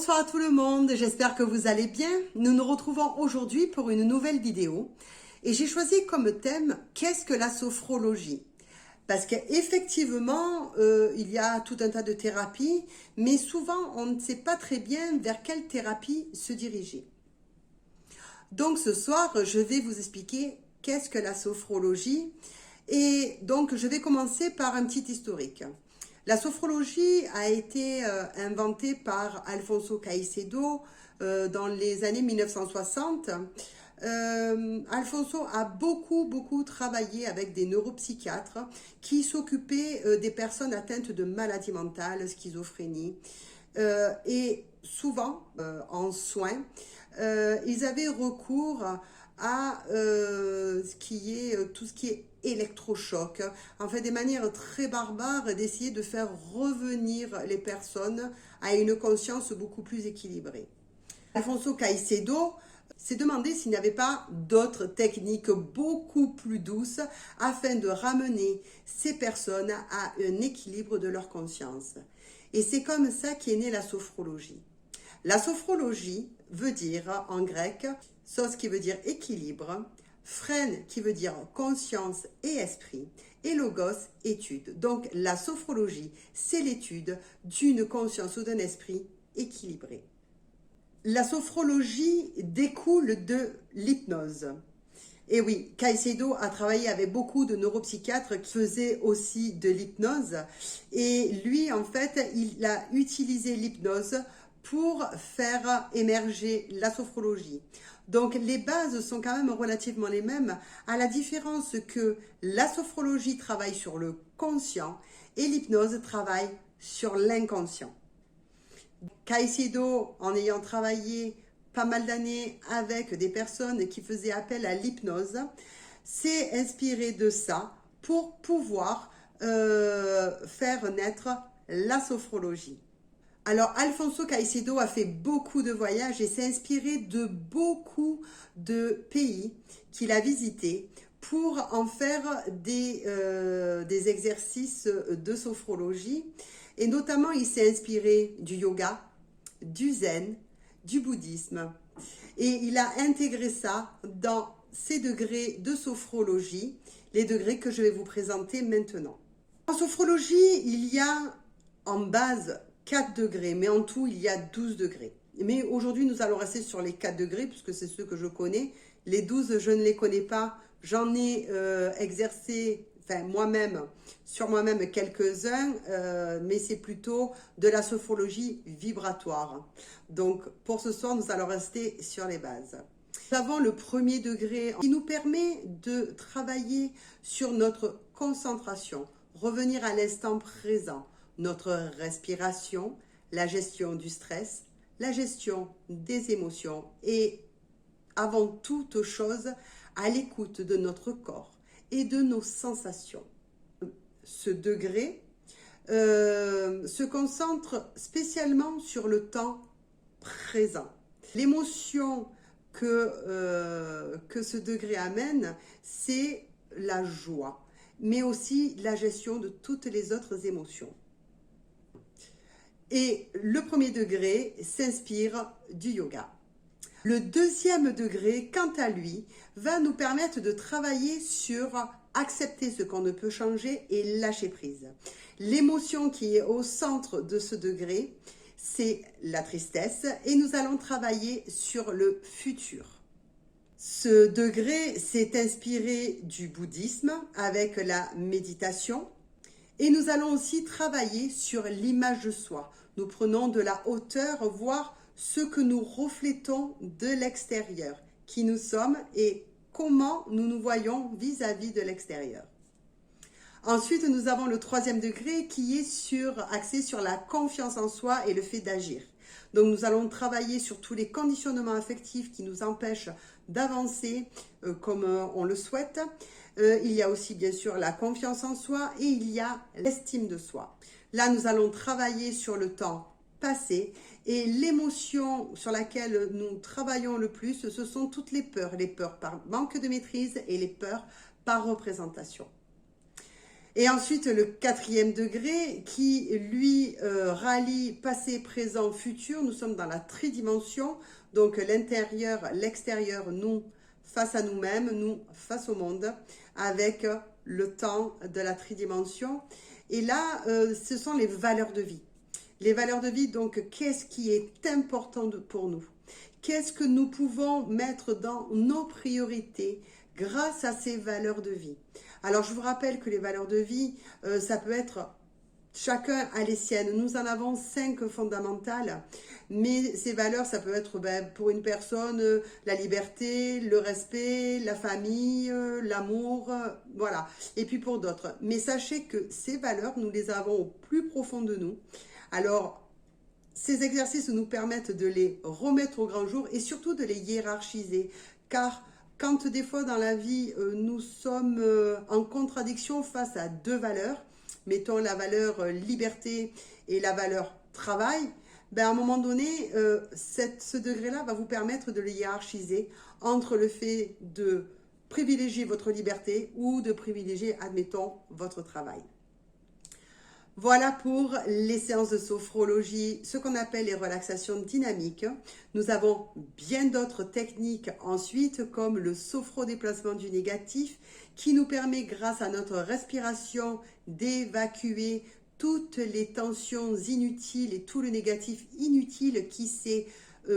Bonsoir à tout le monde, j'espère que vous allez bien. Nous nous retrouvons aujourd'hui pour une nouvelle vidéo et j'ai choisi comme thème « Qu'est-ce que la sophrologie ?» Parce qu'effectivement, il y a tout un tas de thérapies, mais souvent on ne sait pas très bien vers quelle thérapie se diriger. Donc ce soir, je vais vous expliquer qu'est-ce que la sophrologie et donc je vais commencer par un petit historique. La sophrologie a été inventée par Alfonso Caicedo dans les années 1960. Alfonso a beaucoup travaillé avec des neuropsychiatres qui s'occupaient des personnes atteintes de maladies mentales, schizophrénie, et souvent en soins, ils avaient recours à tout ce qui est électrochoc, en fait des manières très barbares d'essayer de faire revenir les personnes à une conscience beaucoup plus équilibrée. Alfonso Caicedo s'est demandé s'il n'y avait pas d'autres techniques beaucoup plus douces afin de ramener ces personnes à un équilibre de leur conscience. Et c'est comme ça qu'est née la sophrologie. La sophrologie veut dire en grec, sos qui veut dire équilibre, phrène qui veut dire conscience et esprit, et logos, étude. Donc la sophrologie, c'est l'étude d'une conscience ou d'un esprit équilibré. La sophrologie découle de l'hypnose. Et oui, Caicedo a travaillé avec beaucoup de neuropsychiatres qui faisaient aussi de l'hypnose. Et lui, en fait, il a utilisé l'hypnose pour faire émerger la sophrologie. Donc les bases sont quand même relativement les mêmes, à la différence que la sophrologie travaille sur le conscient et l'hypnose travaille sur l'inconscient. Caicedo, en ayant travaillé pas mal d'années avec des personnes qui faisaient appel à l'hypnose, s'est inspiré de ça pour pouvoir faire naître la sophrologie. Alors, Alfonso Caicedo a fait beaucoup de voyages et s'est inspiré de beaucoup de pays qu'il a visités pour en faire des exercices de sophrologie. Et notamment, il s'est inspiré du yoga, du zen, du bouddhisme. Et il a intégré ça dans ses degrés de sophrologie, les degrés que je vais vous présenter maintenant. En sophrologie, il y a en base 4 degrés, mais en tout, il y a 12 degrés. Mais aujourd'hui, nous allons rester sur les 4 degrés, puisque c'est ceux que je connais. Les 12, je ne les connais pas. J'en ai exercé, moi-même, sur moi-même quelques-uns, mais c'est plutôt de la sophrologie vibratoire. Donc, pour ce soir, nous allons rester sur les bases. Nous avons le premier degré qui nous permet de travailler sur notre concentration, revenir à l'instant présent, notre respiration, la gestion du stress, la gestion des émotions et avant toute chose, à l'écoute de notre corps et de nos sensations. Ce degré se concentre spécialement sur le temps présent. L'émotion que ce degré amène, c'est la joie, mais aussi la gestion de toutes les autres émotions. Et le premier degré s'inspire du yoga. Le deuxième degré, quant à lui, va nous permettre de travailler sur accepter ce qu'on ne peut changer et lâcher prise. L'émotion qui est au centre de ce degré, c'est la tristesse et nous allons travailler sur le futur. Ce degré s'est inspiré du bouddhisme avec la méditation. Et nous allons aussi travailler sur l'image de soi. Nous prenons de la hauteur, voir ce que nous reflétons de l'extérieur, qui nous sommes et comment nous nous voyons vis-à-vis de l'extérieur. Ensuite, nous avons le troisième degré qui est axé sur la confiance en soi et le fait d'agir. Donc nous allons travailler sur tous les conditionnements affectifs qui nous empêchent d'avancer comme on le souhaite. Il y a aussi bien sûr la confiance en soi et il y a l'estime de soi. Là, nous allons travailler sur le temps passé et l'émotion sur laquelle nous travaillons le plus, ce sont toutes les peurs par manque de maîtrise et les peurs par représentation. Et ensuite, le 4e degré qui, lui, rallie passé, présent, futur. Nous sommes dans la tridimension, donc l'intérieur, l'extérieur, nous face à nous-mêmes, nous face au monde, avec le temps de la tridimension. Et là, ce sont les valeurs de vie. Les valeurs de vie, donc, qu'est-ce qui est important pour nous? Qu'est-ce que nous pouvons mettre dans nos priorités grâce à ces valeurs de vie? Alors, je vous rappelle que les valeurs de vie, ça peut être, chacun a les siennes. Nous en avons 5 fondamentales, mais ces valeurs, ça peut être pour une personne, la liberté, le respect, la famille, l'amour, voilà. Et puis pour d'autres. Mais sachez que ces valeurs, nous les avons au plus profond de nous. Alors, ces exercices nous permettent de les remettre au grand jour et surtout de les hiérarchiser. Car quand des fois dans la vie, nous sommes en contradiction face à 2 valeurs, mettons la valeur liberté et la valeur travail, à un moment donné, ce degré-là va vous permettre de les hiérarchiser entre le fait de privilégier votre liberté ou de privilégier, admettons, votre travail. Voilà pour les séances de sophrologie, ce qu'on appelle les relaxations dynamiques. Nous avons bien d'autres techniques ensuite, comme le sophrodéplacement du négatif, qui nous permet, grâce à notre respiration, d'évacuer toutes les tensions inutiles et tout le négatif inutile qui s'est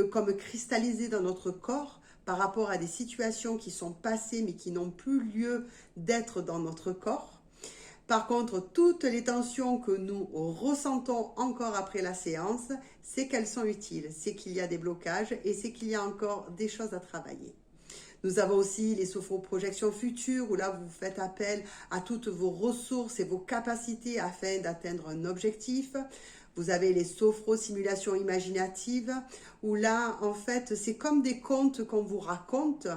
comme cristallisé dans notre corps par rapport à des situations qui sont passées mais qui n'ont plus lieu d'être dans notre corps. Par contre, toutes les tensions que nous ressentons encore après la séance, c'est qu'elles sont utiles, c'est qu'il y a des blocages et c'est qu'il y a encore des choses à travailler. Nous avons aussi les sophroprojections futures où là vous faites appel à toutes vos ressources et vos capacités afin d'atteindre un objectif. Vous avez les sophrosimulations imaginatives où là en fait c'est comme des contes qu'on vous raconte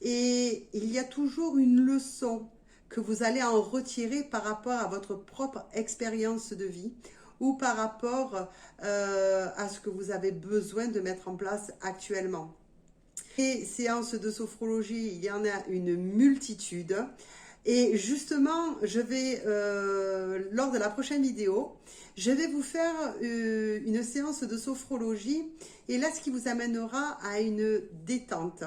et il y a toujours une leçon que vous allez en retirer par rapport à votre propre expérience de vie ou par rapport à ce que vous avez besoin de mettre en place actuellement. Les séances de sophrologie, il y en a une multitude. Et justement, je vais, lors de la prochaine vidéo, je vais vous faire une séance de sophrologie. Et là, ce qui vous amènera à une détente.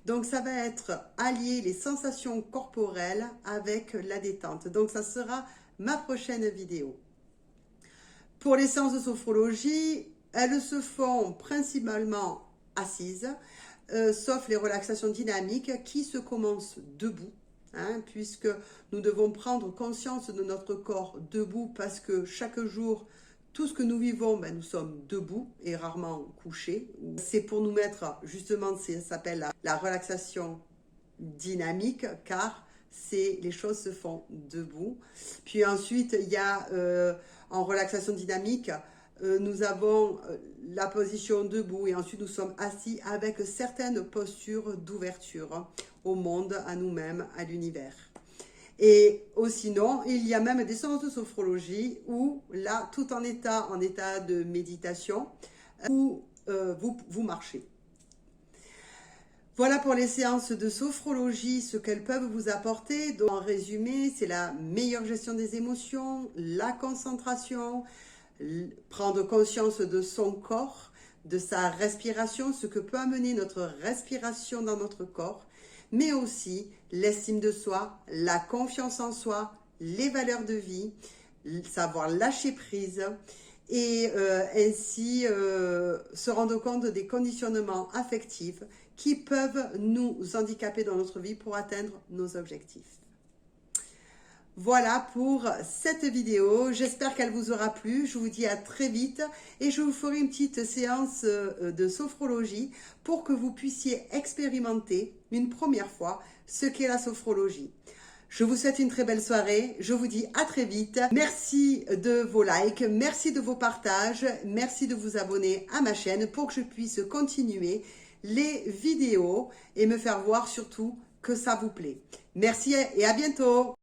Donc, ça va être allier les sensations corporelles avec la détente. Donc, ça sera ma prochaine vidéo. Pour les séances de sophrologie, elles se font principalement assises, sauf les relaxations dynamiques qui se commencent debout, puisque nous devons prendre conscience de notre corps debout parce que chaque jour, tout ce que nous vivons, nous sommes debout et rarement couchés. C'est pour nous mettre, justement, ça s'appelle la relaxation dynamique, car les choses se font debout. Puis ensuite, il y a en relaxation dynamique, nous avons la position debout et ensuite nous sommes assis avec certaines postures d'ouverture au monde, à nous-mêmes, à l'univers. Et sinon, il y a même des séances de sophrologie où là, tout en état de méditation, où vous marchez. Voilà pour les séances de sophrologie, ce qu'elles peuvent vous apporter. Donc, en résumé, c'est la meilleure gestion des émotions, la concentration, prendre conscience de son corps, de sa respiration, ce que peut amener notre respiration dans notre corps, mais aussi l'estime de soi, la confiance en soi, les valeurs de vie, savoir lâcher prise et ainsi se rendre compte des conditionnements affectifs qui peuvent nous handicaper dans notre vie pour atteindre nos objectifs. Voilà pour cette vidéo, j'espère qu'elle vous aura plu, je vous dis à très vite et je vous ferai une petite séance de sophrologie pour que vous puissiez expérimenter une première fois ce qu'est la sophrologie. Je vous souhaite une très belle soirée, je vous dis à très vite, merci de vos likes, merci de vos partages, merci de vous abonner à ma chaîne pour que je puisse continuer les vidéos et me faire voir surtout que ça vous plaît. Merci et à bientôt.